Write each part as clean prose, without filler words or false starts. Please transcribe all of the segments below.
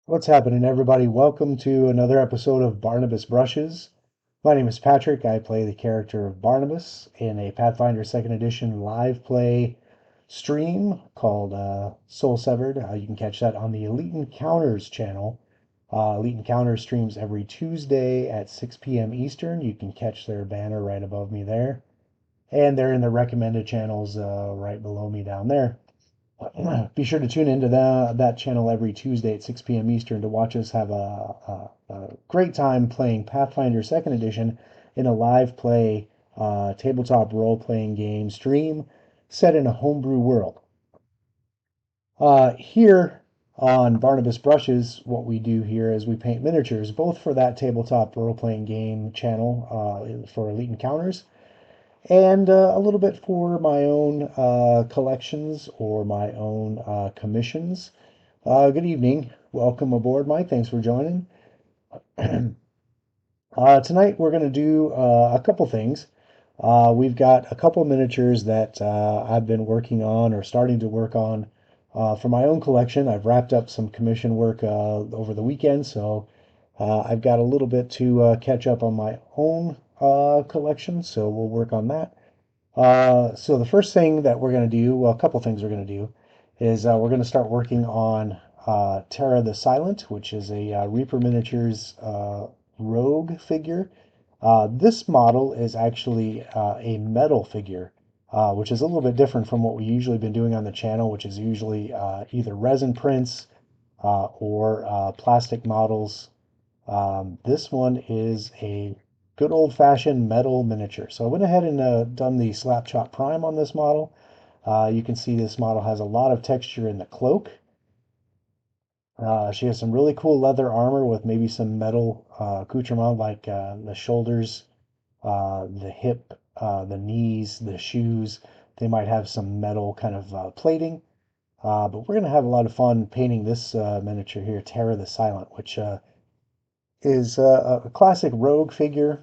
What's happening, everybody? Welcome to another episode of Barnabas Brushes. My name is Patrick. I play the character of Barnabas in a Pathfinder 2nd Edition live play stream called Soul Severed. You can catch that on the Elite Encounters channel. Elite Encounters streams every Tuesday at 6 p.m. Eastern. You can catch their banner right above me there. And they're in the recommended channels right below me down there. Be sure to tune into that channel every Tuesday at 6 p.m. Eastern to watch us have a great time playing Pathfinder 2nd Edition in a live play tabletop role playing game stream set in a homebrew world. Here on Barnabas Brushes, what we do here is we paint miniatures, both for that tabletop role playing game channel for Elite Encounters and a little bit for my own collections or my own commissions. Good evening. Welcome aboard, Mike. Thanks for joining. Tonight we're going to do a couple things. We've got a couple miniatures that I've been working on or starting to work on for my own collection. I've wrapped up some commission work over the weekend, so I've got a little bit to catch up on my own collection, so we'll work on that. So the first thing that we're going to do, well, a couple things we're going to do, is we're going to start working on Terra the Silent, which is a Reaper Miniatures rogue figure. This model is actually a metal figure, which is a little bit different from what we've usually been doing on the channel, which is usually either resin prints or plastic models. This one is a good old-fashioned metal miniature. So I went ahead and done the slap chop prime on this model. You can see this model has a lot of texture in the cloak. She has some really cool leather armor with maybe some metal accoutrement like the shoulders, the hip, the knees, the shoes. They might have some metal kind of plating. But we're going to have a lot of fun painting this miniature here, Terra the Silent, which is a classic rogue figure.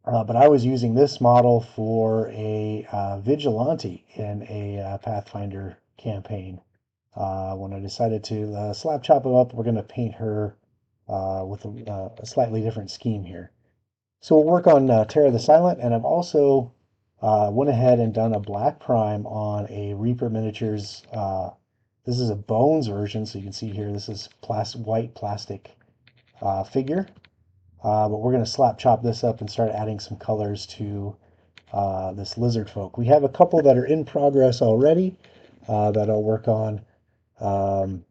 But I was using this model for a vigilante in a Pathfinder campaign. When I decided to slap chop them up, we're going to paint her with a slightly different scheme here. So we'll work on Terra the Silent, and I've also went ahead and done a black prime on a Reaper Miniatures. This is a Bones version, so you can see here this is white plastic figure. But we're going to slap chop this up and start adding some colors to this Lizardfolk. We have a couple that are in progress already that I'll work on. Um,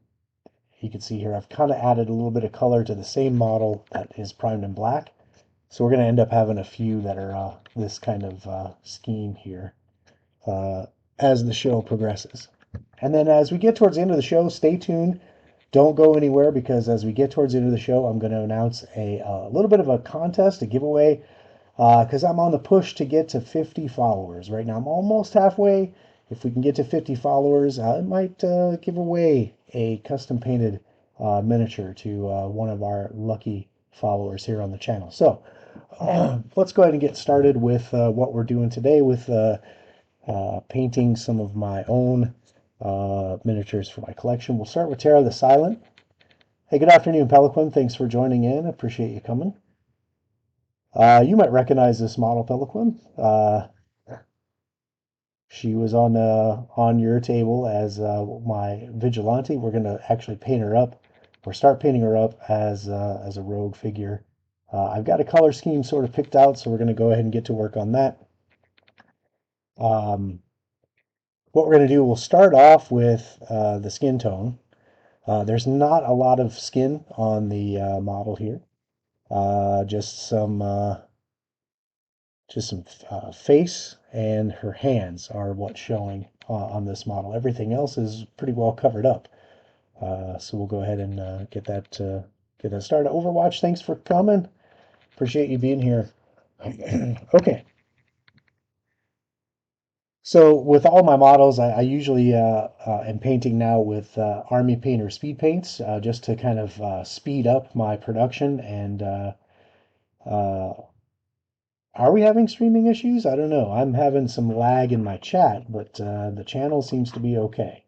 you can see here I've kind of added a little bit of color to the same model that is primed in black. So we're going to end up having a few that are this kind of scheme here uh, as the show progresses. And then as we get towards the end of the show, stay tuned. Don't go anywhere because as we get towards the end of the show, I'm going to announce a little bit of a contest, a giveaway, because I'm on the push to get to 50 followers. Right now, I'm almost halfway. If we can get to 50 followers, I might give away a custom painted miniature to one of our lucky followers here on the channel. So let's go ahead and get started with what we're doing today with painting some of my own miniatures for my collection. We'll start with Terra the Silent. Hey, good afternoon, Peliquin. Thanks for joining in. Appreciate you coming. You might recognize this model, Peliquin. She was on your table as my vigilante. We're going to actually paint her up, or start painting her up as a rogue figure. I've got a color scheme sort of picked out, so we're going to go ahead and get to work on that. What we're going to do, we'll start off with the skin tone. There's not a lot of skin on the model here. Just some face and her hands are what's showing on this model. Everything else is pretty well covered up. So we'll go ahead and get that started. Overwatch, thanks for coming. Appreciate you being here. Okay. So with all my models, I usually am painting now with Army Paint or Speed Paints just to kind of speed up my production. And uh, are we having streaming issues? I don't know. I'm having some lag in my chat, but the channel seems to be okay.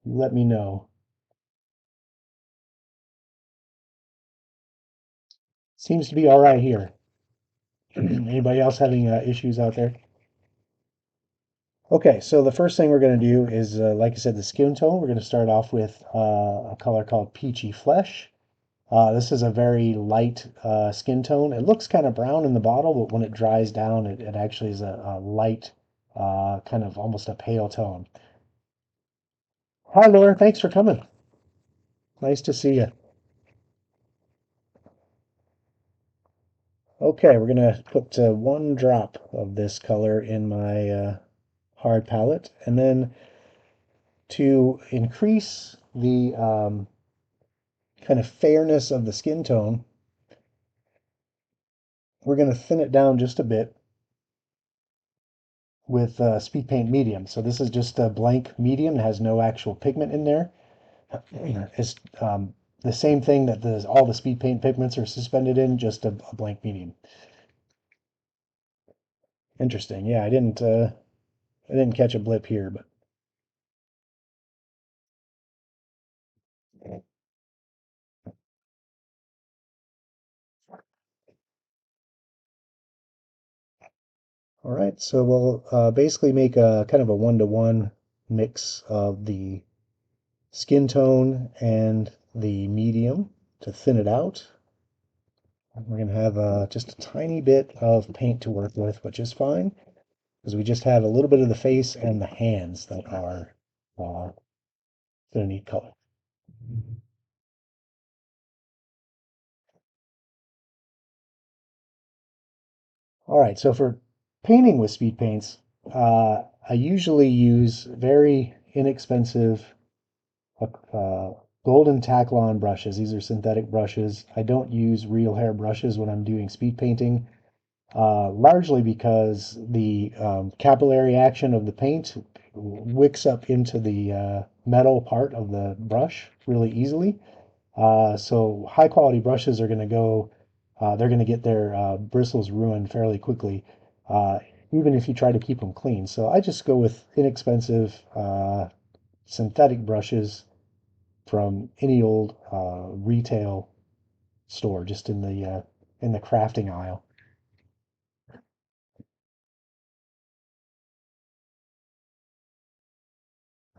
You let me know. Seems to be all right here. Anybody else having issues out there? Okay, so the first thing we're going to do is, like I said, the skin tone. We're going to start off with a color called Peachy Flesh. This is a very light skin tone. It looks kind of brown in the bottle, but when it dries down, it actually is a light, kind of almost a pale tone. Hi, Laura. Thanks for coming. Nice to see you. Okay, we're gonna put one drop of this color in my hard palette, and then to increase the kind of fairness of the skin tone, we're gonna thin it down just a bit with speed paint medium. So this is just a blank medium, it has no actual pigment in there. It's the same thing that all the speed paint pigments are suspended in, just a blank medium. Interesting. Yeah, I didn't catch a blip here, but all right. So we'll basically make a kind of a one-to-one mix of the skin tone and the medium to thin it out. We're going to have just a tiny bit of paint to work with, which is fine because we just have a little bit of the face and the hands that are going to need color. All right, so for painting with speed paints, I usually use very inexpensive golden Taklon brushes. These are synthetic brushes. I don't use real hair brushes when I'm doing speed painting, largely because the capillary action of the paint wicks up into the metal part of the brush really easily. So high quality brushes are going to they're going to get their bristles ruined fairly quickly, uh, even if you try to keep them clean. So I just go with inexpensive synthetic brushes from any old retail store, just in the crafting aisle.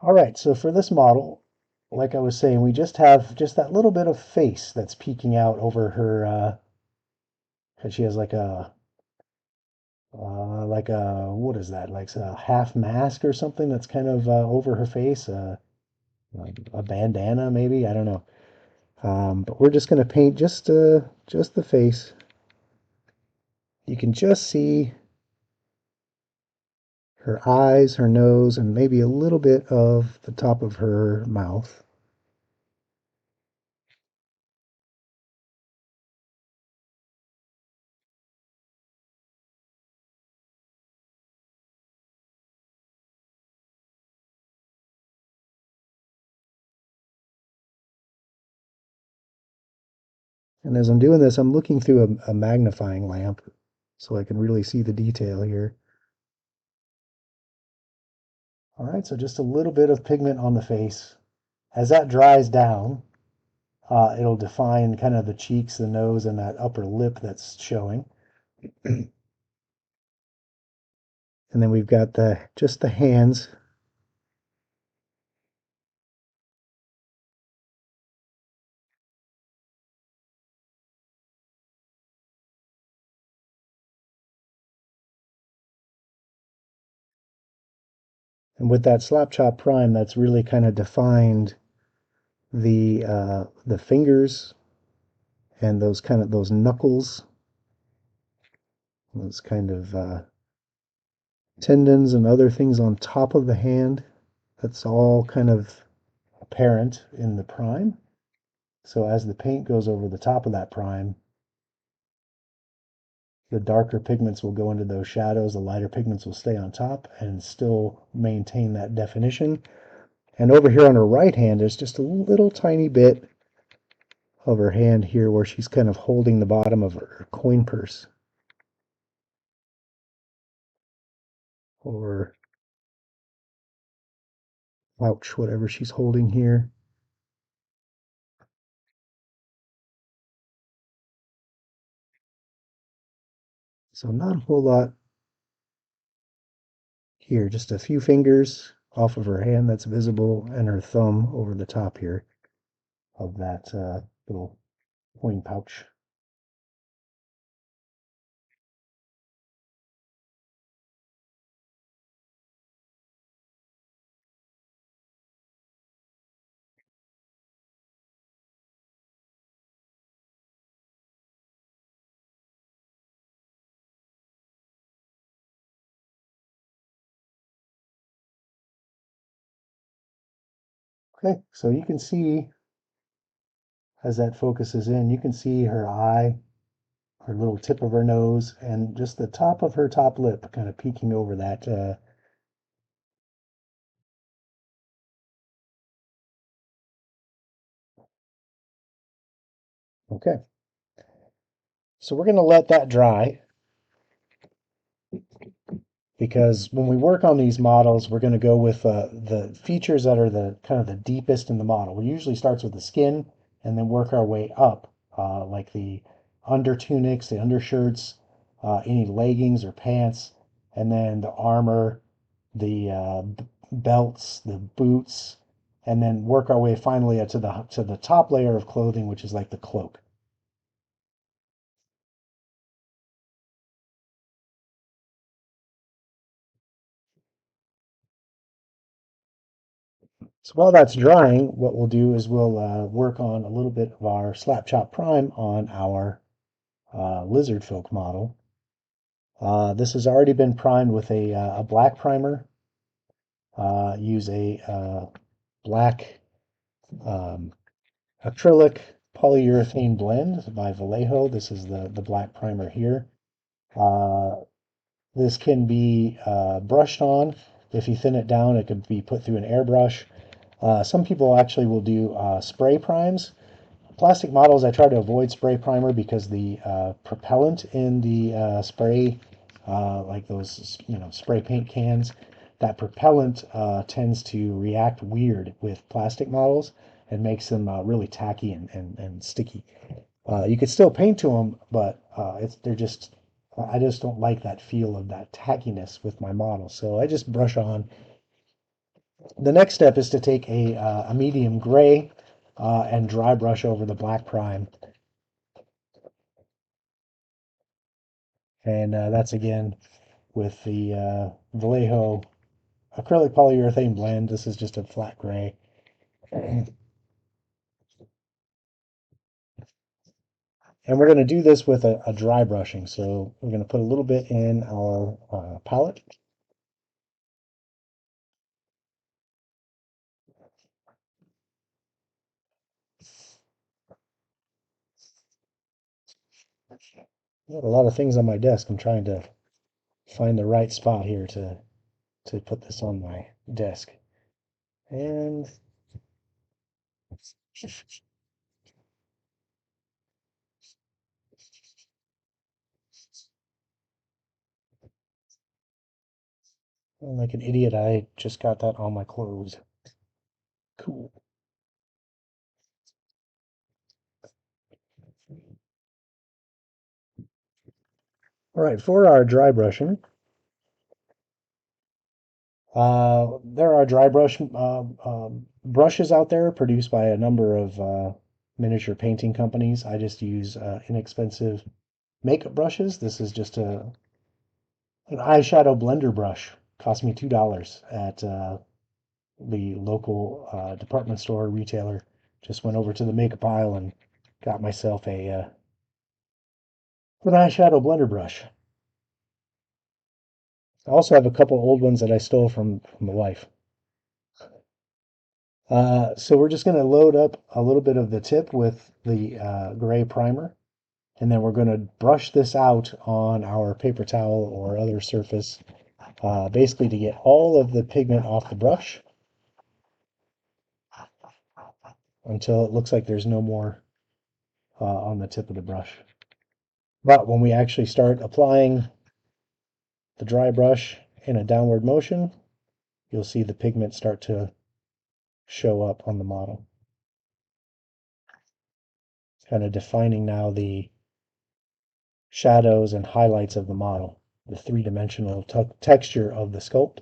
All right, so for this model, like I was saying, we just have just that little bit of face that's peeking out over her. She has like a what is that? Like a half mask or something that's kind of over her face. Like a bandana, maybe. I don't know. But we're just gonna paint just the face. You can just see her eyes, her nose, and maybe a little bit of the top of her mouth. And as I'm doing this, I'm looking through a magnifying lamp so I can really see the detail here. All right, so just a little bit of pigment on the face. As that dries down, it'll define kind of the cheeks, the nose, and that upper lip that's showing. And then we've got just the hands. And with that slap chop prime, that's really kind of defined the fingers and those knuckles, those kind of tendons and other things on top of the hand. That's all kind of apparent in the prime. So as the paint goes over the top of that prime, the darker pigments will go into those shadows, the lighter pigments will stay on top and still maintain that definition. And over here on her right hand, there's just a little tiny bit of her hand here where she's kind of holding the bottom of her coin purse or pouch, whatever she's holding here. So not a whole lot here, just a few fingers off of her hand that's visible and her thumb over the top here of that little coin pouch. Okay, so you can see as that focuses in, you can see her eye, her little tip of her nose, and just the top of her top lip kind of peeking over that. Okay, so we're going to let that dry because when we work on these models, we're going to go with the features that are the kind of the deepest in the model. We usually starts with the skin and then work our way up, like the under tunics, the undershirts, any leggings or pants, and then the armor, the belts, the boots, and then work our way finally to the top layer of clothing, which is like the cloak. So while that's drying, what we'll do is we'll work on a little bit of our slap chop prime on our Lizardfolk model. This has already been primed with a black primer. Use a black um, acrylic polyurethane blend by Vallejo. This is the black primer here. Uh, this can be brushed on. If you thin it down, it could be put through an airbrush. Some people actually will do spray primes. Plastic models, I try to avoid spray primer because the propellant in the spray, like those, spray paint cans, that propellant tends to react weird with plastic models and makes them really tacky and sticky. You could still paint to them, but I just don't like that feel of that tackiness with my model. So I just brush on. The next step is to take a medium gray and dry brush over the black prime. And that's again with the Vallejo acrylic polyurethane blend. This is just a flat gray. And we're going to do this with a dry brushing. So we're going to put a little bit in our palette. I got a lot of things on my desk. I'm trying to find the right spot here to put this on my desk. And like an idiot, I just got that on my clothes. Cool. All right, for our dry brushing, there are dry brush brushes out there produced by a number of miniature painting companies. I just use inexpensive makeup brushes. This is just an eyeshadow blender brush. Cost me $2 at the local department store retailer. Just went over to the makeup aisle and got myself an eyeshadow blender brush. I also have a couple old ones that I stole from the wife. So we're just going to load up a little bit of the tip with the gray primer, and then we're going to brush this out on our paper towel or other surface, basically to get all of the pigment off the brush until it looks like there's no more on the tip of the brush. But when we actually start applying the dry brush in a downward motion, you'll see the pigment start to show up on the model. Kind of defining now the shadows and highlights of the model, the three-dimensional texture of the sculpt.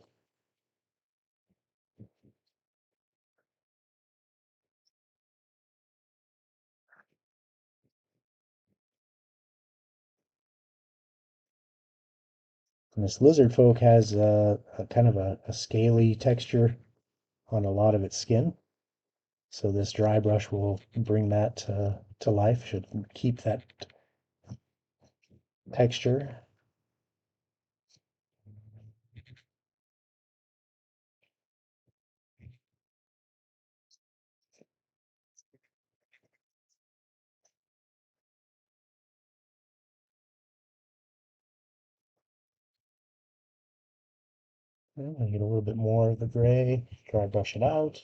And this Lizardfolk has a kind of a scaly texture on a lot of its skin. So this dry brush will bring that to life, should keep that texture. And get a little bit more of the gray, dry brush it out.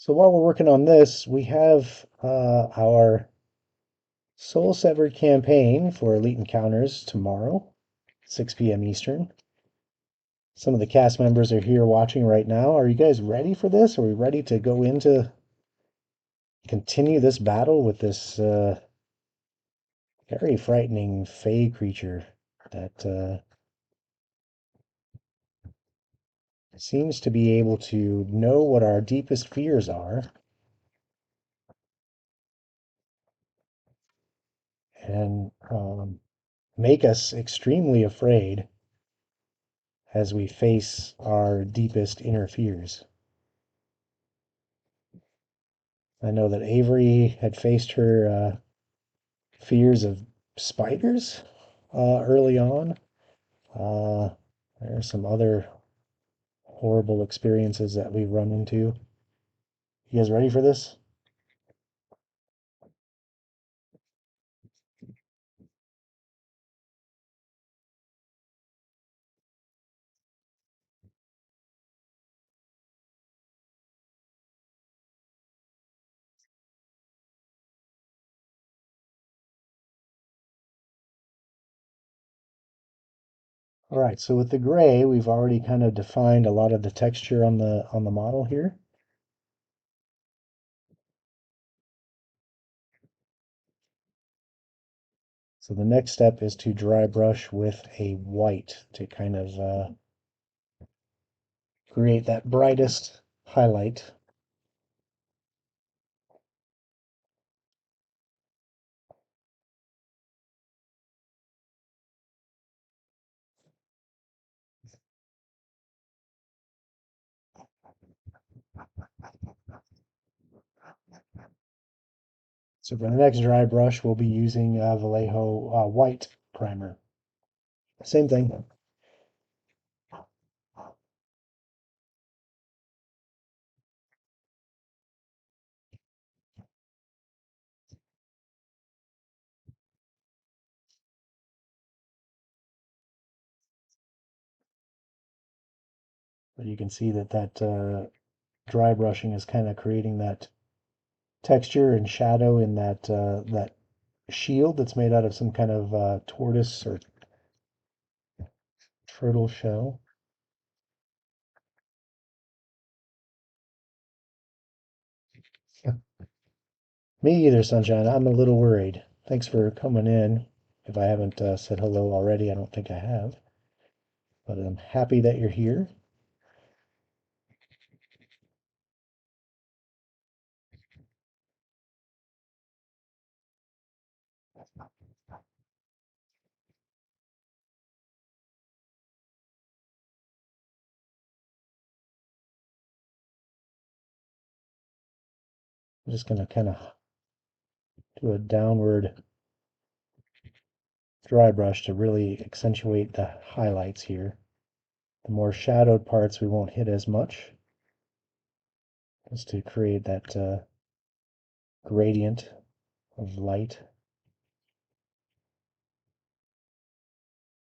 So while we're working on this, we have our Soul Severed campaign for Elite Encounters tomorrow, 6 p.m. Eastern. Some of the cast members are here watching right now. Are you guys ready for this? Are we ready to go into continue this battle with this very frightening fey creature that seems to be able to know what our deepest fears are and make us extremely afraid as we face our deepest inner fears. I know that Avery had faced her fears of spiders early on. Uh, there are some other horrible experiences that we've run into. You guys ready for this? All right, so with the gray, we've already kind of defined a lot of the texture on the model here. So the next step is to dry brush with a white to kind of create that brightest highlight. So for the next dry brush, we'll be using Vallejo white primer. Same thing. But you can see that dry brushing is kind of creating that texture and shadow in that shield that's made out of some kind of tortoise or turtle shell. Me either, Sunshine. I'm a little worried. Thanks for coming in. If I haven't said hello already, I don't think I have. But I'm happy that you're here. I'm just going to kind of do a downward dry brush to really accentuate the highlights here. The more shadowed parts we won't hit as much, just to create that gradient of light.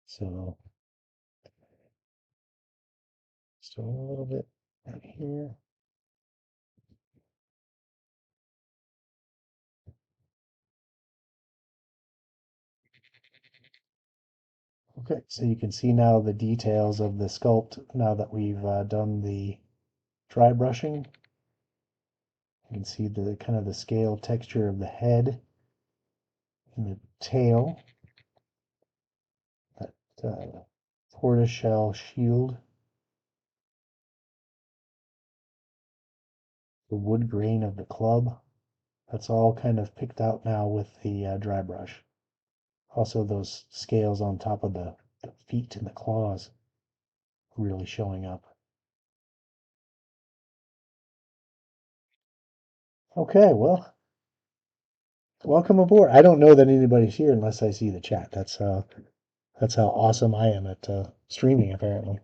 So still a little bit right here. Okay, so you can see now the details of the sculpt now that we've done the dry brushing. You can see the kind of the scale texture of the head and the tail, that tortoiseshell shield, the wood grain of the club. That's all kind of picked out now with the dry brush. Also, those scales on top of the feet and the claws really showing up. Okay, well, welcome aboard. I don't know that anybody's here unless I see the chat. That's how awesome I am at streaming, apparently.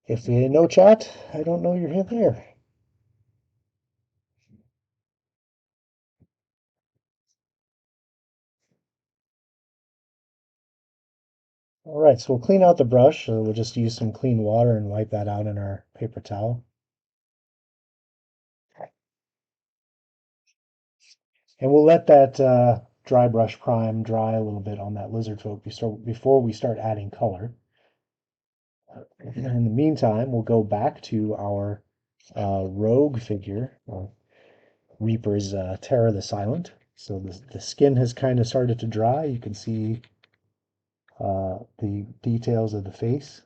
If you no chat, I don't know you're here. All right, so we'll clean out the brush. We'll just use some clean water and wipe that out in our paper towel. And we'll let that dry brush prime dry a little bit on that Lizardfolk before we start adding color. In the meantime, we'll go back to our rogue figure, Reaper's Terror the Silent. So the skin has kind of started to dry. You can see the details of the face.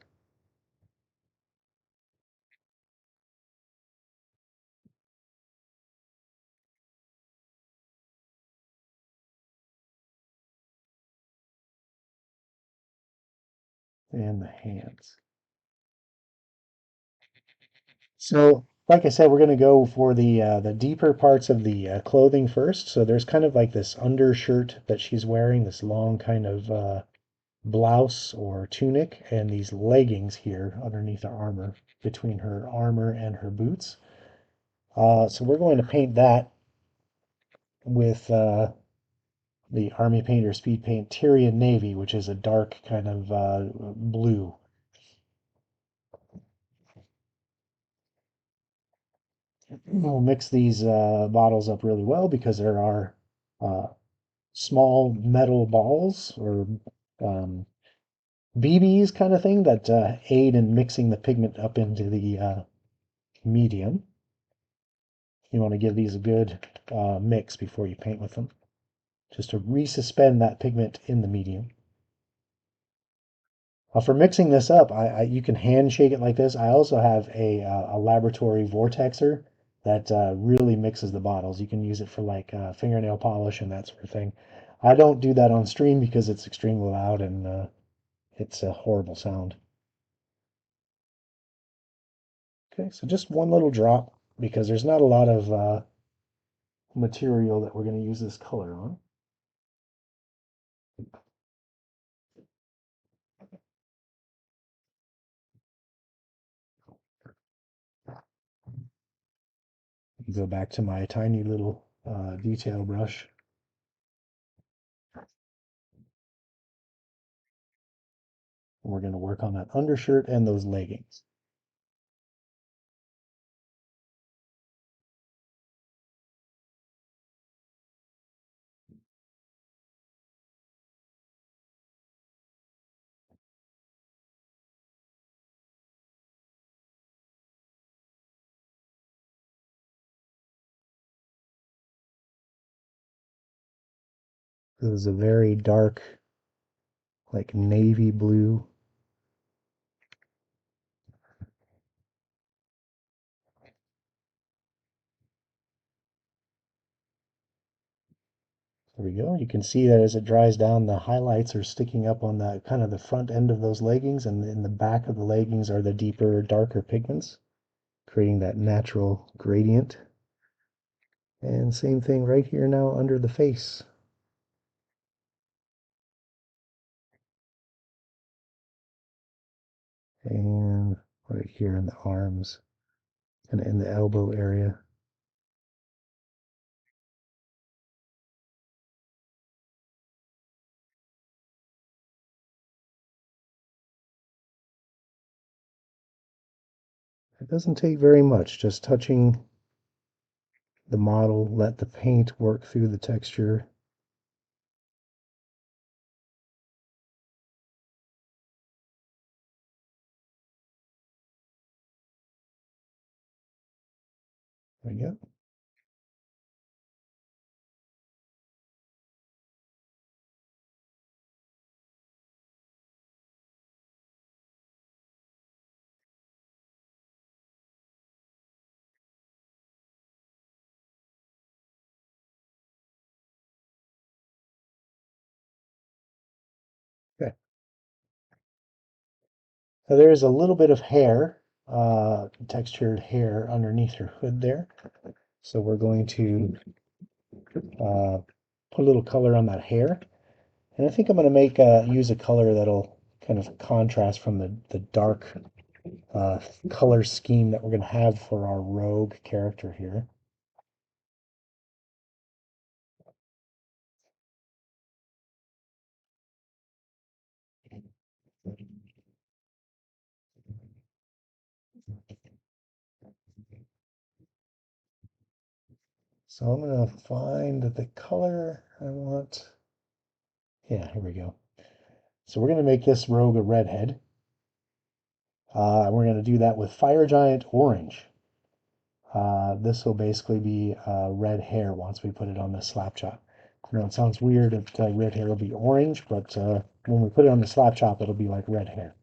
And the hands. So, like I said, we're going to go for the deeper parts of the clothing first. So there's kind of like this undershirt that she's wearing, this long kind of blouse or tunic, and these leggings here underneath her armor, between her armor and her boots. So we're going to paint that with the Army Painter Speed Paint Tyrian Navy, which is a dark kind of blue. We'll mix these bottles up really well because there are uh, small metal balls or um, BBs kind of thing that aid in mixing the pigment up into the medium. You want to give these a good mix before you paint with them, just to resuspend that pigment in the medium. For mixing this up, you can hand shake it like this. I also have a laboratory vortexer that really mixes the bottles. You can use it for like fingernail polish and that sort of thing. I don't do that on stream because it's extremely loud and it's a horrible sound. Okay, so just one little drop because there's not a lot of material that we're going to use this color on. Go back to my tiny little detail brush. And we're going to work on that undershirt and those leggings. This is a very dark, like navy blue. There we go. You can see that as it dries down, the highlights are sticking up on the kind of the front end of those leggings, and in the back of the leggings are the deeper, darker pigments, creating that natural gradient. And same thing right here now under the face. And right here in the arms and in the elbow area. It doesn't take very much, just touching the model, let the paint work through the texture. There we go. Okay. So there's a little bit of hair, textured hair underneath her hood there. So we're going to uh, put a little color on that hair. And I think I'm going to use a color that'll kind of contrast from the dark uh, color scheme that we're going to have for our rogue character here. So I'm going to find the color I want. Yeah, here we go. So we're going to make this rogue a redhead. We're going to do that with Fire Giant Orange. This will basically be red hair once we put it on the slap chop. I know it sounds weird if red hair will be orange, but when we put it on the slap chop, it'll be like red hair.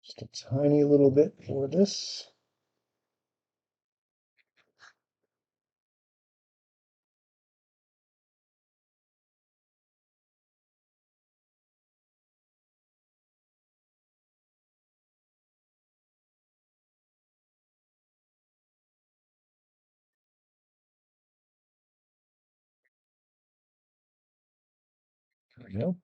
Just a tiny little bit for this. There we go.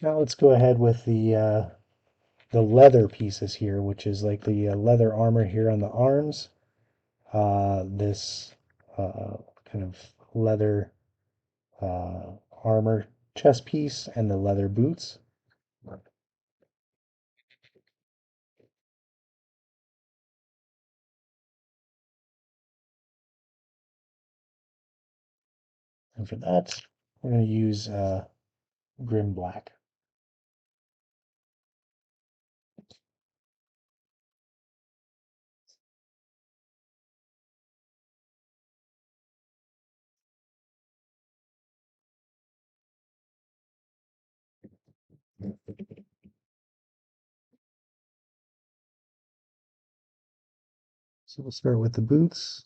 Now let's go ahead with the leather pieces here, which is like the leather armor here on the arms. This kind of leather uh, armor chest piece and the leather boots. And for that, we're going to use Grim Black. So we'll start with the boots.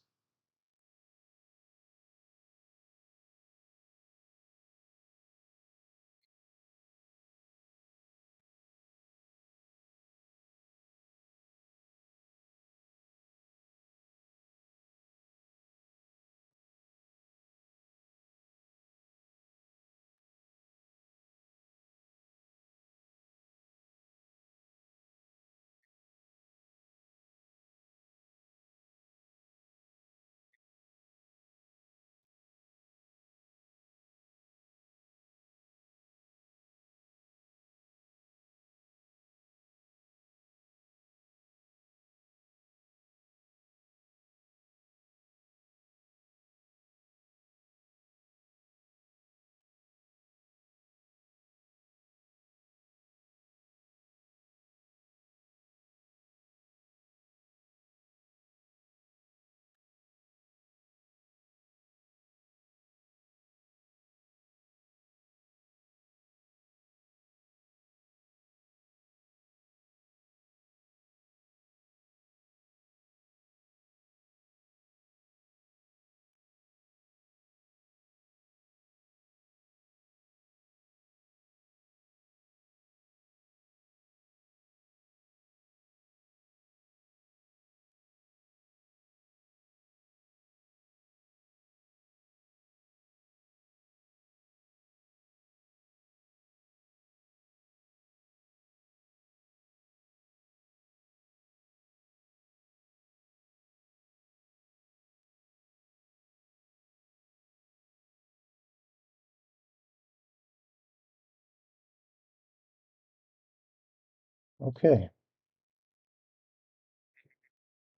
Okay,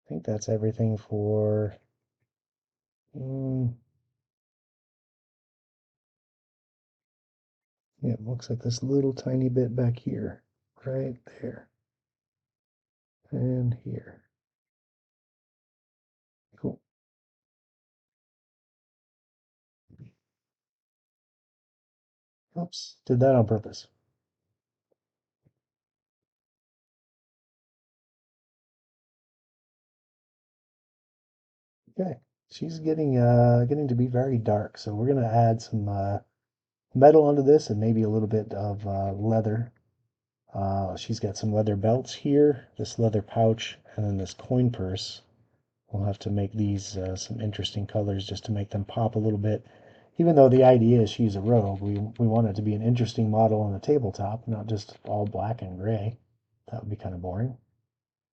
I think that's everything for, mm, yeah, it looks like this little tiny bit back here, right there, and here. Cool. Oops, did that on purpose. Okay, she's getting to be very dark, so we're gonna add some metal onto this and maybe a little bit of leather. She's got some leather belts here, this leather pouch, and then this coin purse. We'll have to make these some interesting colors just to make them pop a little bit. Even though the idea is she's a rogue, we want it to be an interesting model on the tabletop, not just all black and gray. That would be kind of boring.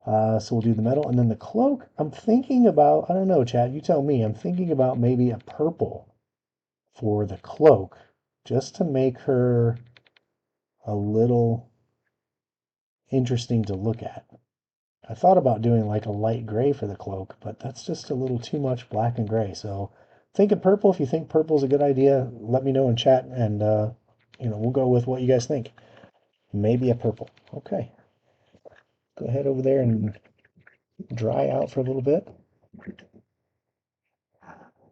So we'll do the metal. And then the cloak, I'm thinking about, I don't know, Chad, you tell me. I'm thinking about maybe a purple for the cloak, just to make her a little interesting to look at. I thought about doing like a light gray for the cloak, but that's just a little too much black and gray. So think of purple. If you think purple is a good idea, let me know in chat and we'll go with what you guys think. Maybe a purple. Okay. Go ahead over there and dry out for a little bit.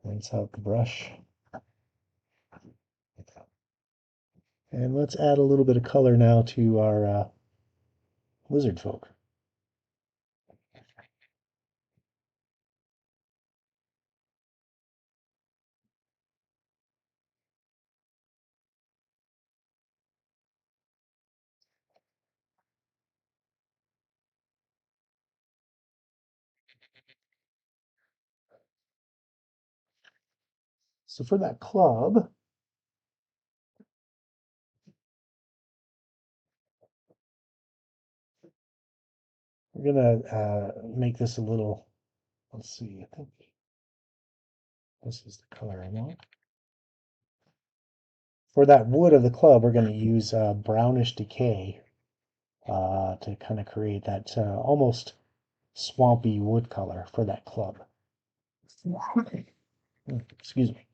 Rinse out the brush. And let's add a little bit of color now to our lizard folk. So for that club, we're gonna make this a little, let's see, I think this is the color I want. For that wood of the club, we're gonna use brownish decay to kind of create that almost swampy wood color for that club. Excuse me.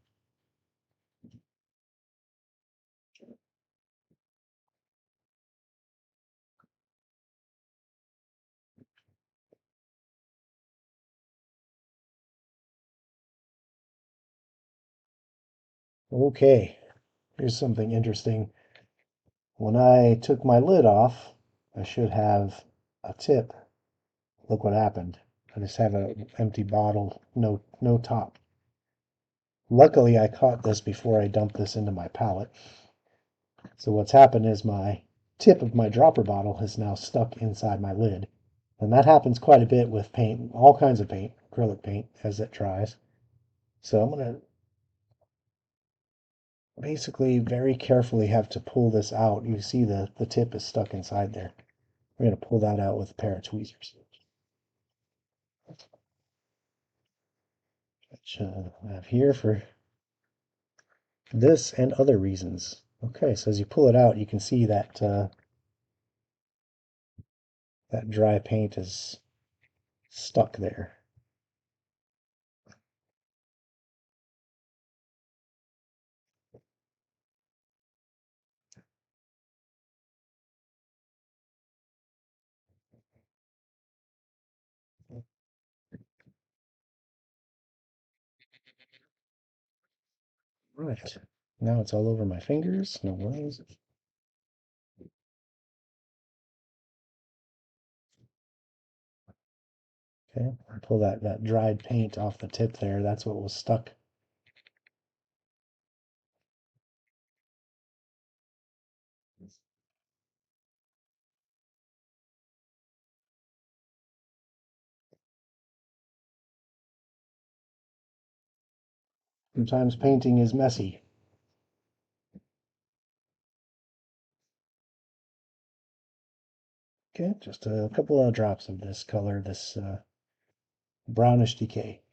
Okay, here's something interesting. When I took my lid off, I should have a tip. Look what happened. I just have an empty bottle, no top. Luckily, I caught this before I dumped this into my palette. So what's happened is my tip of my dropper bottle has now stuck inside my lid. And that happens quite a bit with paint, all kinds of paint, acrylic paint, as it dries. So I'm going to basically very carefully have to pull this out. You see the tip is stuck inside there. We're going to pull that out with a pair of tweezers. Which I have here for this and other reasons. Okay, so as you pull it out, you can see that that dry paint is stuck there. Right. Now it's all over my fingers. No worries. Okay, pull that dried paint off the tip there. That's what was stuck. Sometimes painting is messy. Okay, just a couple of drops of this color, this brownish decay.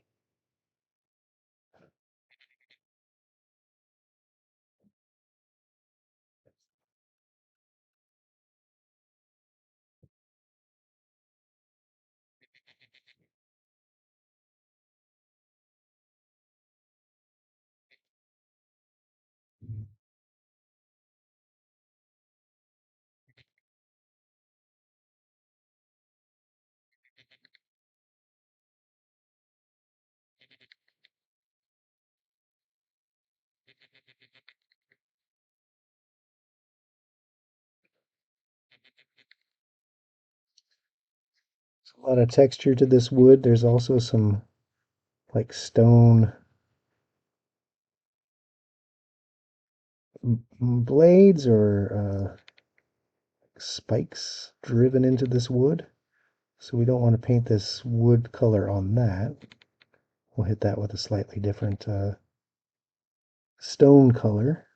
A lot of texture to this wood. There's also some like stone blades or spikes driven into this wood. So we don't want to paint this wood color on that. We'll hit that with a slightly different stone color.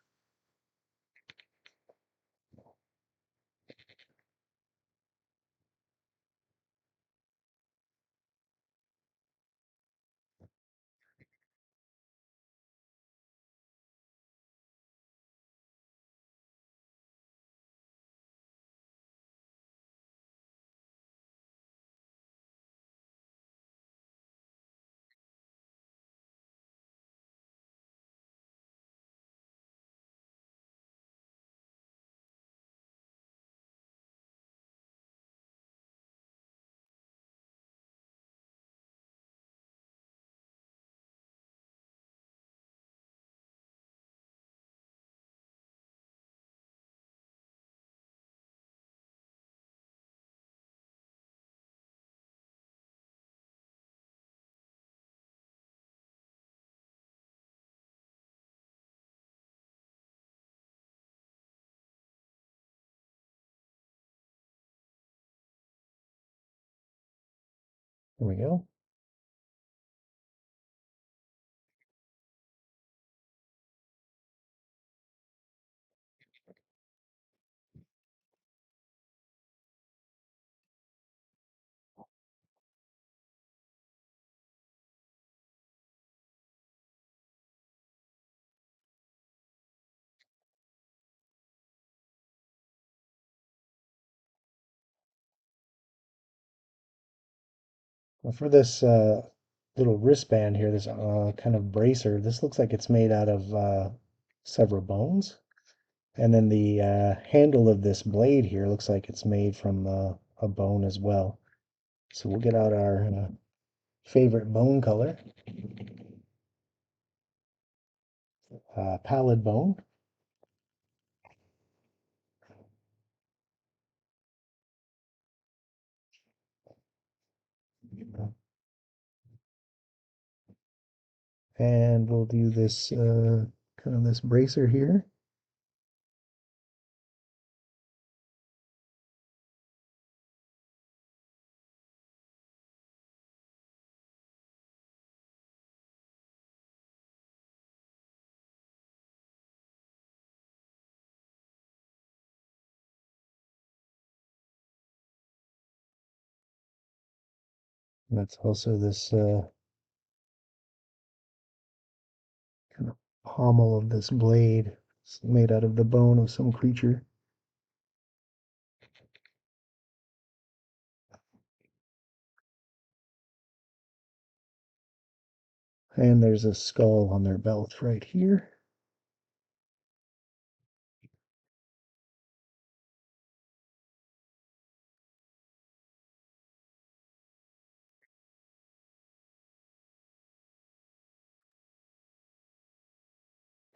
There we go. Well, for this little wristband here, this kind of bracer, this looks like it's made out of several bones. And then the handle of this blade here looks like it's made from a bone as well. So we'll get out our favorite bone color, pallid bone. And we'll do this kind of this bracer here. And that's also this kind of pommel of this blade. It's made out of the bone of some creature. And there's a skull on their belt right here.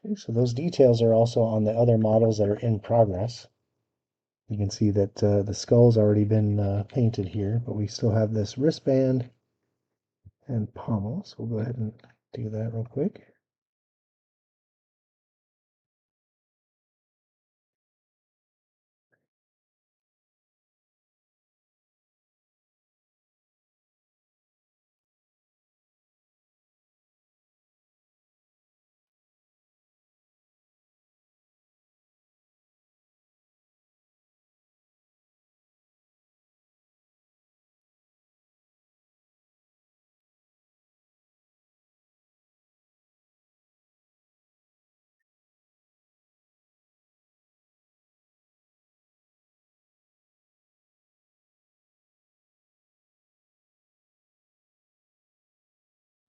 Okay, so those details are also on the other models that are in progress. You can see that the skull's already been painted here, but we still have this wristband and pommel. So we'll go ahead and do that real quick.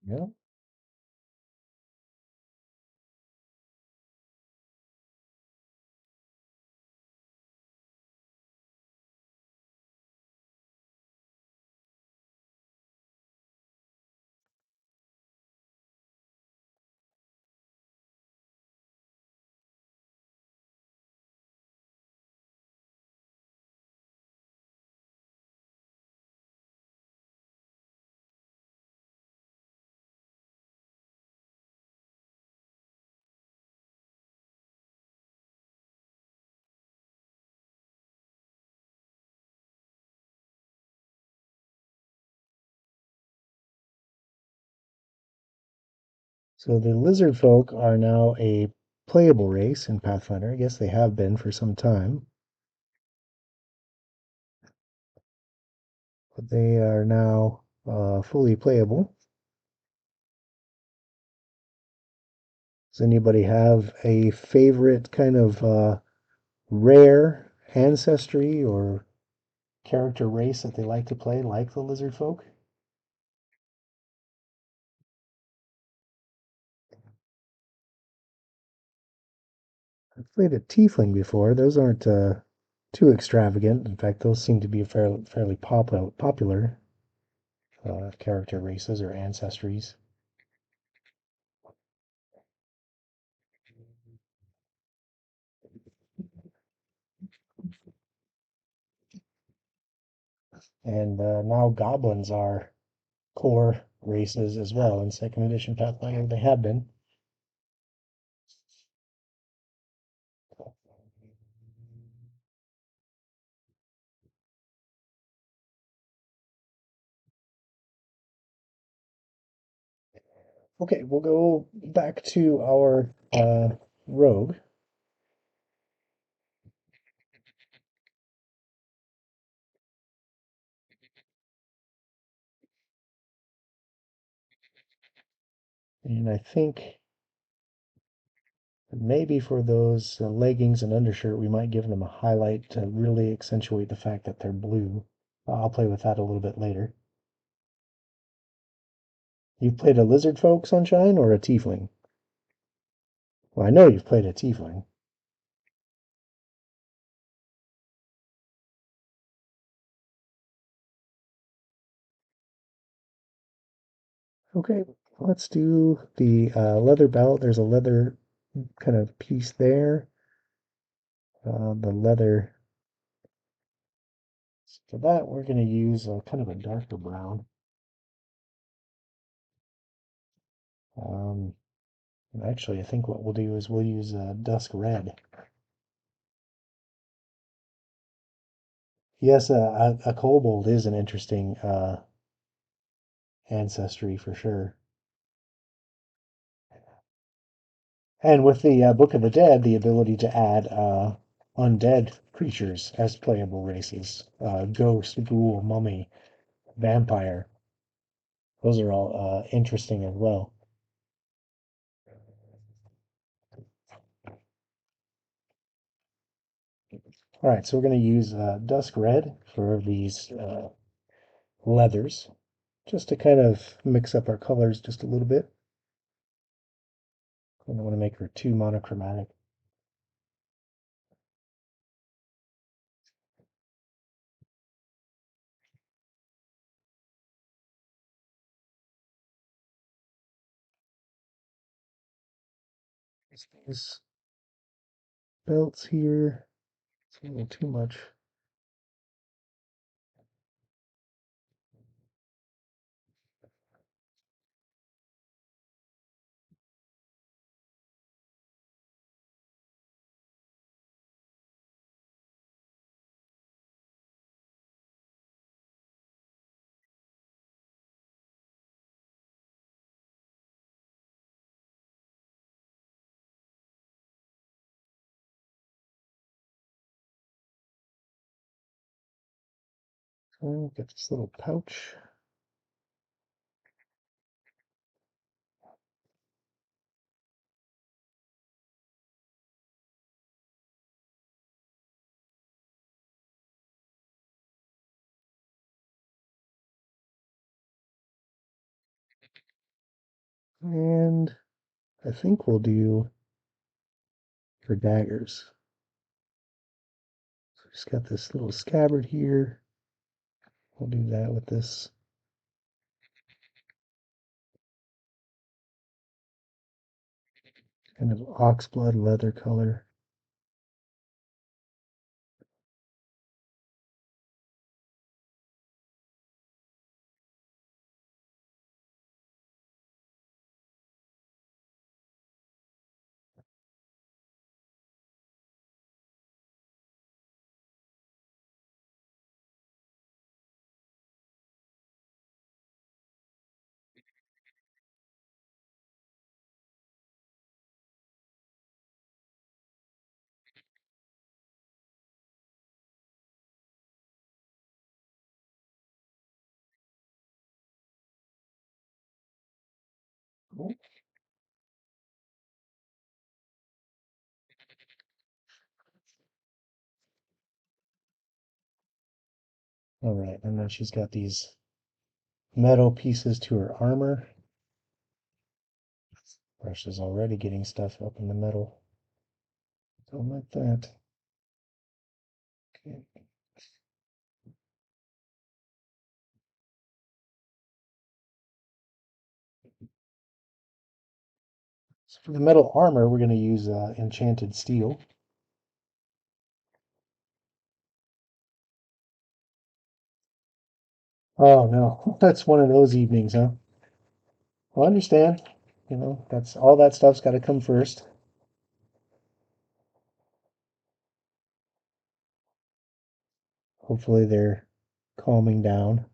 Yeah. So the lizard folk are now a playable race in Pathfinder. I guess they have been for some time, but they are now fully playable. Does anybody have a favorite kind of rare ancestry or character race that they like to play, like the lizard folk? I've played a tiefling before. Those aren't too extravagant. In fact, those seem to be fairly popular character races or ancestries. And now goblins are core races as well in second edition Pathfinder. They have been. Okay, we'll go back to our rogue. And I think maybe for those leggings and undershirt, we might give them a highlight to really accentuate the fact that they're blue. I'll play with that a little bit later. You've played a lizard folk, Sunshine, or a tiefling? Well, I know you've played a tiefling. Okay, let's do the leather belt. There's a leather kind of piece there. The leather. For that, we're going to use kind of a darker brown. Um, Actually, I think what we'll do is we'll use dusk red. Yes, a kobold is an interesting ancestry for sure. And with the Book of the Dead, the ability to add undead creatures as playable races, ghost, ghoul, mummy, vampire. Those are all interesting as well. All right, so we're going to use dusk red for these leathers, just to kind of mix up our colors just a little bit. I don't want to make her too monochromatic. These belts here, it's a little too much. So get this little pouch. And I think we'll do for daggers. So just got this little scabbard here. We'll do that with this kind of oxblood leather color. All right, and then she's got these metal pieces to her armor. Brush is already getting stuff up in the metal. Don't like that. Okay. So for the metal armor, we're going to use enchanted steel. Oh no, that's one of those evenings, huh? Well, I understand. You know, that's all that stuff's got to come first. Hopefully they're calming down.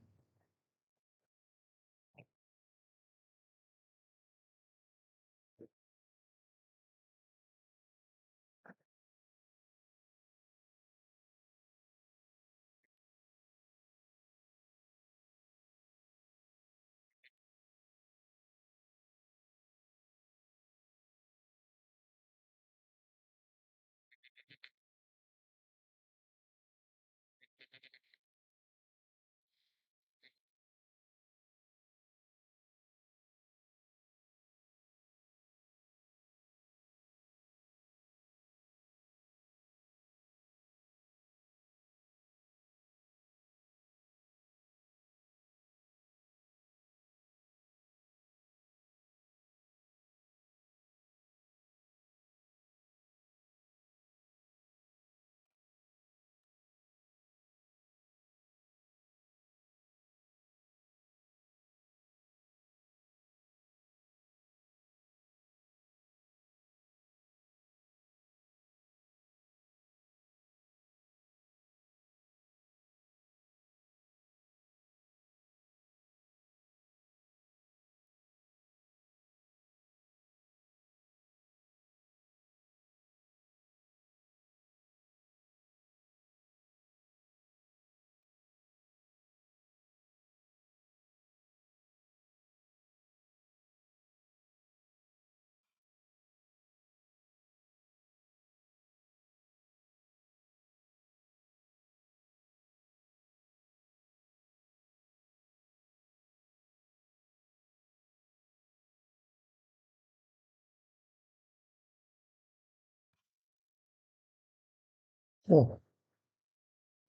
Oh,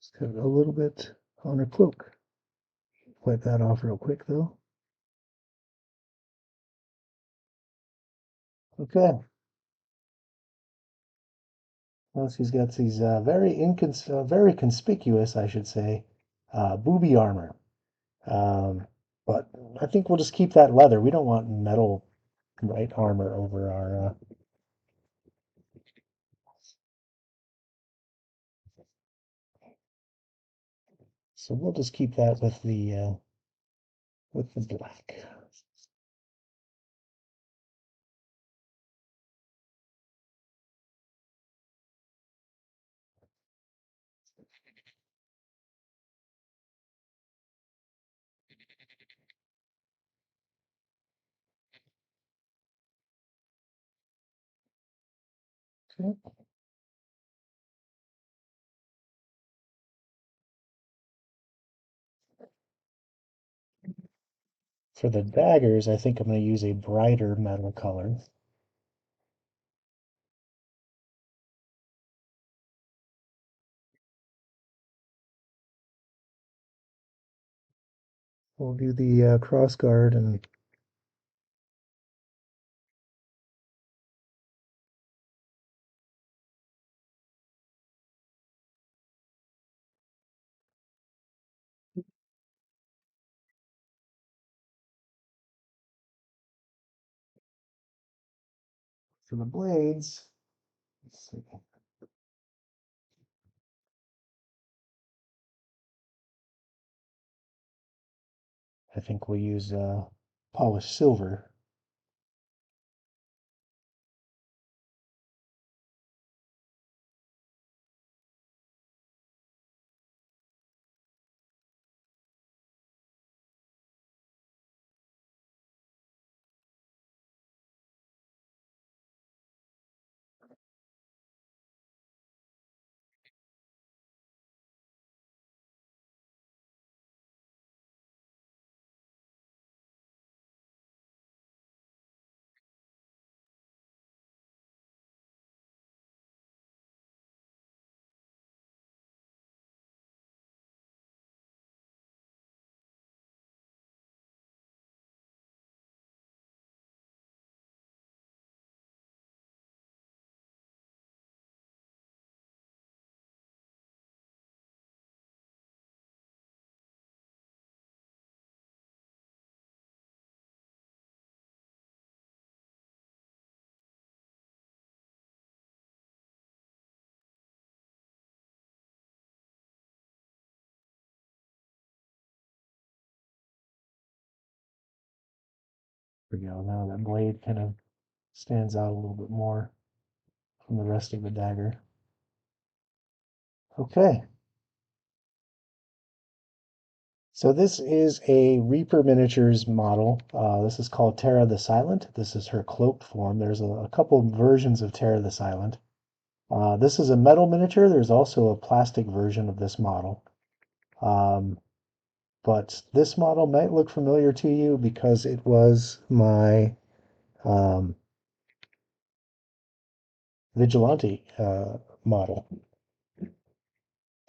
just got a little bit on her cloak. Wipe that off real quick though. Okay. Well, she's got these very conspicuous, I should say, booby armor. Um, but I think we'll just keep that leather. We don't want metal, right, armor over our. So we'll just keep that with the black. Okay. For the daggers, I think I'm going to use a brighter metal color. We'll do the cross guard and for the blades, let's see. I think we'll use polished silver. There we go. Now that blade kind of stands out a little bit more from the rest of the dagger. Okay. So this is a Reaper Miniatures model. This is called Terra the Silent. This is her cloaked form. There's a couple versions of Terra the Silent. This is a metal miniature. There's also a plastic version of this model. But this model might look familiar to you because it was my Vigilante model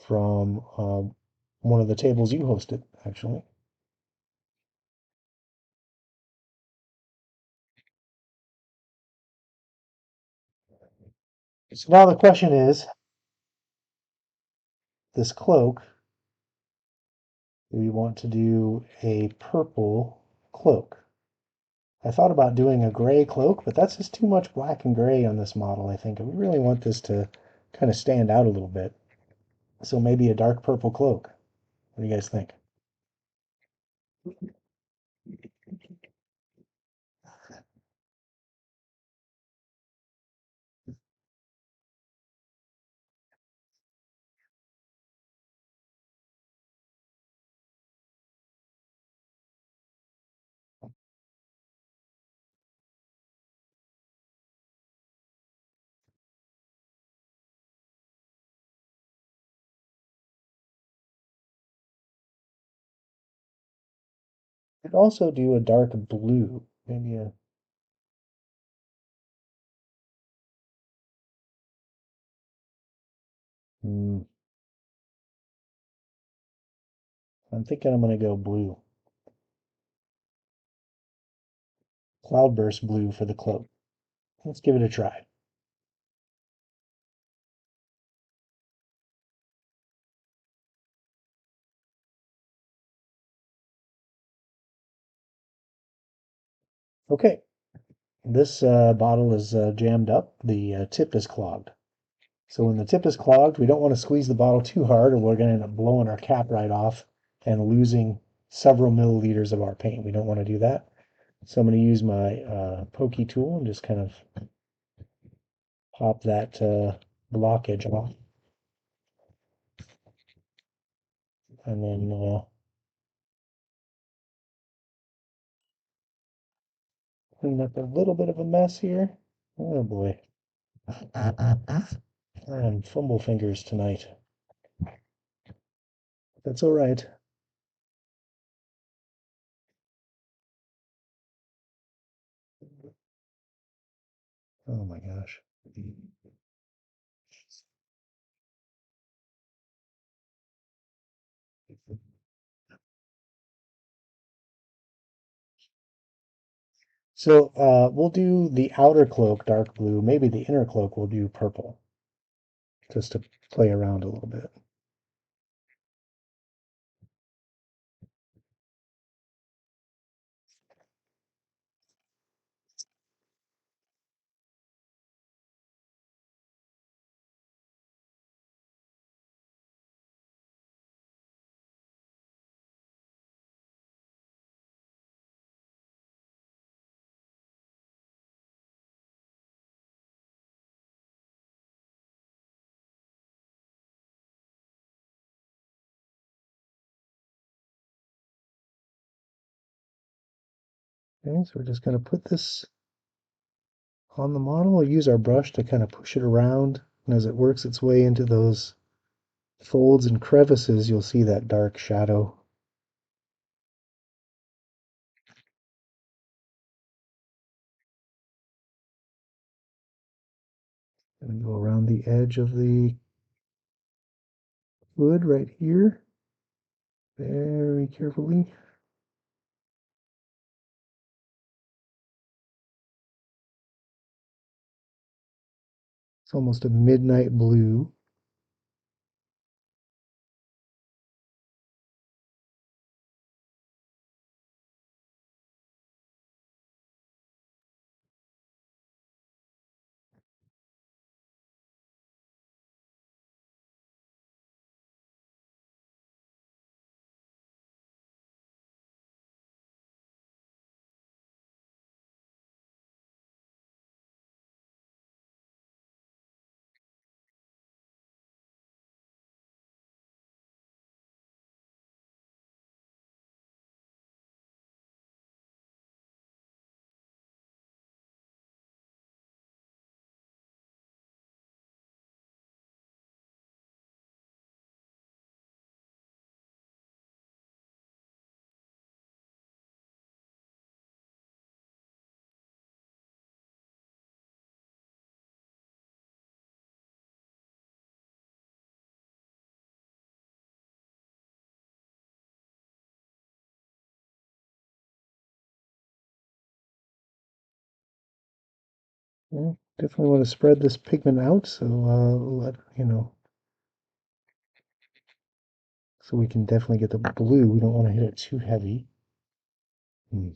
from one of the tables you hosted, actually. So now the question is, this cloak, do we want to do a purple cloak? I thought about doing a gray cloak, but that's just too much black and gray on this model, I think. We really want this to kind of stand out a little bit. So maybe a dark purple cloak. What do you guys think? Could also do a dark blue, maybe a hmm, I'm thinking I'm going to go blue. Cloudburst blue for the cloak. Let's give it a try. Okay, this bottle is jammed up. The tip is clogged. So when the tip is clogged, we don't want to squeeze the bottle too hard or we're going to end up blowing our cap right off and losing several milliliters of our paint. We don't want to do that. So I'm going to use my pokey tool and just kind of pop that blockage off. And then clean up a little bit of a mess here. Oh boy. I'm fumble fingers tonight. That's all right. Oh my gosh. So we'll do the outer cloak dark blue. Maybe the inner cloak we'll do purple, just to play around a little bit. Okay, so we're just going to put this on the model. We'll use our brush to kind of push it around. And as it works its way into those folds and crevices, you'll see that dark shadow. And go around the edge of the hood right here, very carefully. It's almost a midnight blue. Well, definitely want to spread this pigment out so so we can definitely get the blue. We don't want to hit it too heavy. Hmm.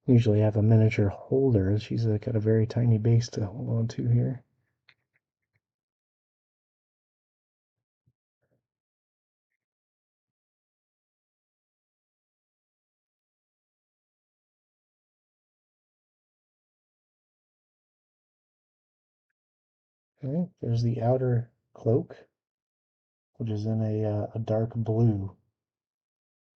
Usually I have a miniature holder. She's got a very tiny base to hold on to here. Okay, there's the outer cloak, which is in a dark blue.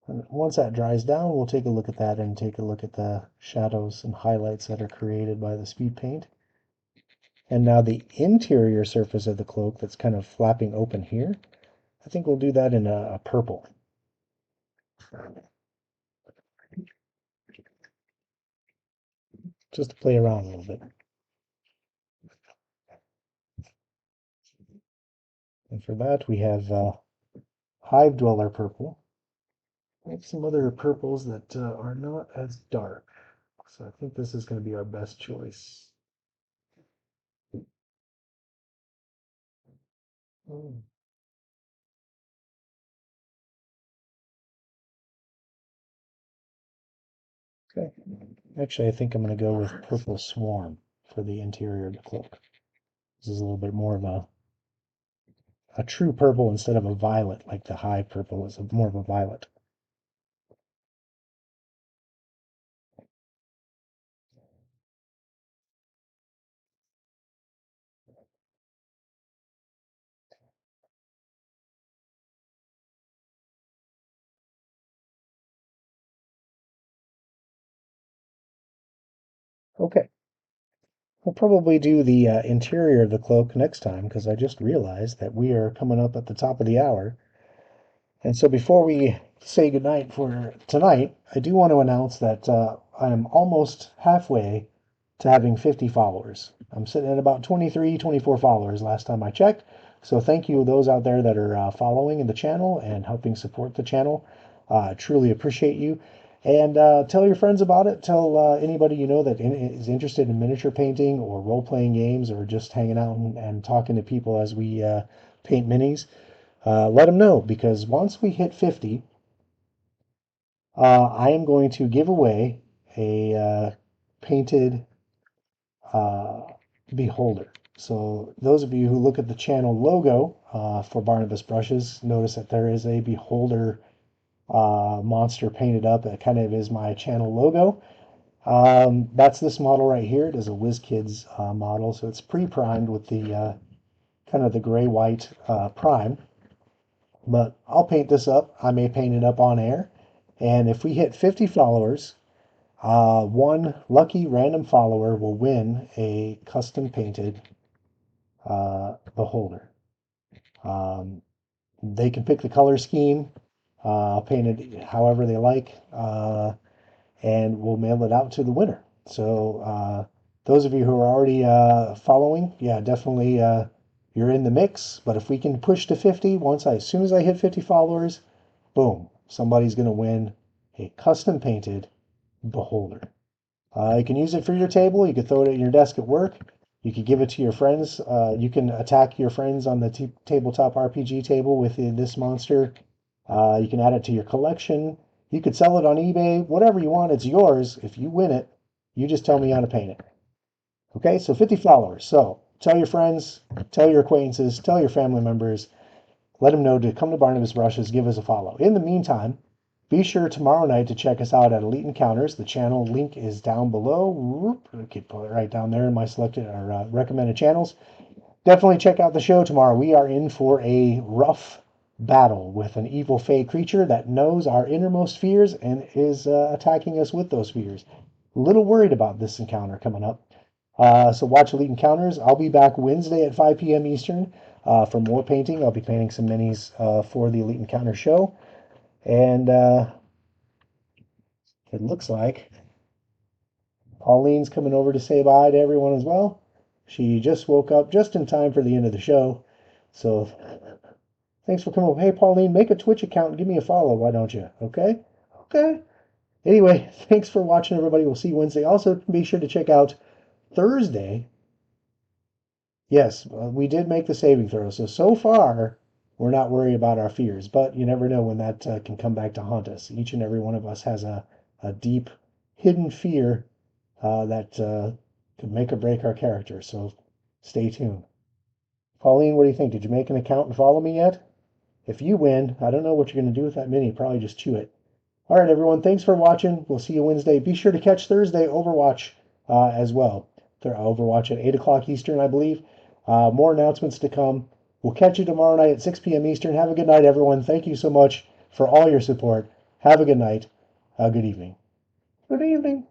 And once that dries down, we'll take a look at that and take a look at the shadows and highlights that are created by the speed paint. And now the interior surface of the cloak that's kind of flapping open here, I think we'll do that in a purple. Just to play around a little bit. And for that, we have Hive Dweller purple. We have some other purples that are not as dark. So I think this is going to be our best choice. Mm, okay. Actually, I think I'm going to go with Purple Swarm for the interior of the cloak. This is a little bit more of a true purple instead of a violet, like the Hive purple is more of a violet. Okay. We'll probably do the interior of the cloak next time because I just realized that we are coming up at the top of the hour. And so before we say goodnight for tonight, I do want to announce that I am almost halfway to having 50 followers. I'm sitting at about 23, 24 followers last time I checked. So thank you those out there that are following the channel and helping support the channel. Truly appreciate you. And tell your friends about it. Tell anybody you know that is interested in miniature painting or role-playing games or just hanging out and talking to people as we paint minis. Let them know because once we hit 50, I am going to give away a painted uh, beholder. So those of you who look at the channel logo for Barnabas brushes, notice that there is a beholder monster painted up. It kind of is my channel logo. That's this model right here. It is a WizKids model, so it's pre-primed with the kind of the gray-white prime. But I'll paint this up. I may paint it up on air. And if we hit 50 followers, one lucky random follower will win a custom painted beholder. Um, they can pick the color scheme. I'll paint it however they like, and we'll mail it out to the winner. So those of you who are already following, yeah, definitely you're in the mix. But if we can push to 50, as soon as I hit 50 followers, boom, somebody's going to win a custom painted beholder. You can use it for your table. You could throw it at your desk at work. You could give it to your friends. You can attack your friends on the tabletop RPG table with this monster. You can add it to your collection. You could sell it on eBay. Whatever you want, it's yours. If you win it, you just tell me how to paint it. Okay, so 50 followers. So tell your friends, tell your acquaintances, tell your family members, let them know to come to Barnabas Brushes, give us a follow. In the meantime, be sure tomorrow night to check us out at Elite Encounters. The channel link is down below. Okay, put it right down there in my selected or recommended channels. Definitely check out the show tomorrow. We are in for a rough battle with an evil fey creature that knows our innermost fears and is attacking us with those fears. A little worried about this encounter coming up. So watch Elite Encounters. I'll be back Wednesday at 5 p.m. Eastern for more painting. I'll be painting some minis for the Elite Encounter show. And it looks like Pauline's coming over to say bye to everyone as well. She just woke up just in time for the end of the show. So thanks for coming over. Hey, Pauline, make a Twitch account and give me a follow. Why don't you? Okay? Okay. Anyway, thanks for watching, everybody. We'll see you Wednesday. Also, be sure to check out Thursday. Yes, we did make the saving throw. So far, we're not worried about our fears, but you never know when that can come back to haunt us. Each and every one of us has a deep, hidden fear that could make or break our character. So stay tuned. Pauline, what do you think? Did you make an account and follow me yet? If you win, I don't know what you're going to do with that mini. Probably just chew it. All right, everyone. Thanks for watching. We'll see you Wednesday. Be sure to catch Thursday Overwatch as well. Overwatch at 8 o'clock Eastern, I believe. More announcements to come. We'll catch you tomorrow night at 6 p.m. Eastern. Have a good night, everyone. Thank you so much for all your support. Have a good night. Good evening. Good evening.